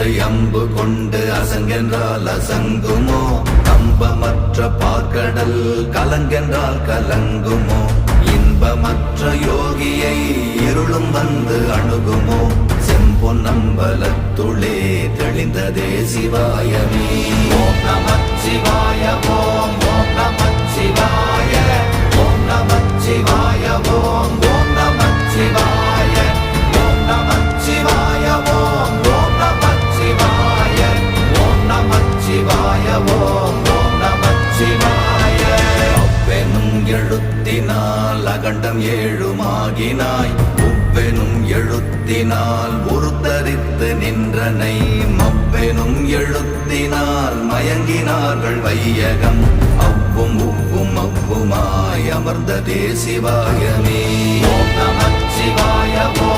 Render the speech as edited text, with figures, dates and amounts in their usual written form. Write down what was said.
அம்பை அம்பு கொண்டு அசங்கென்றால் அசங்குமோ கம்பமற்ற பார்க்கடல் கலங்கென்றால் கலங்குமோ இன்பமற்ற யோகியை இருளும் வந்து அணுகுமோ செம்பொன்னம்பலத்துளே தெளிந்ததே சிவாயமே ஓம் நமச்சிவாய ஓம் ஓம் நமச்சிவாய ஓம் நமச்சிவாய ஓம் ஓம் நமச்சிவாய ஓம் நமச்சிவாய ஓம் ஓம் நமச்சிவாய ஓம் நமச்சிவாய ஓம் ஓம் நமச்சிவாய அவ்வெனும் எழுத்தினால் அகண்டம் ஏழுமாகினாய் உவ்வெனும் எழுத்தினால் உருத்தரித்து நின்றனை மவ்வெனும் எழுத்தினால் மயங்கினார்கள் வையகம் அவ்வும் உவ்வும் அவ்வுமாய் அமர்ந்ததே சிவாயமே ஓம் நமச்சிவாய ஓம்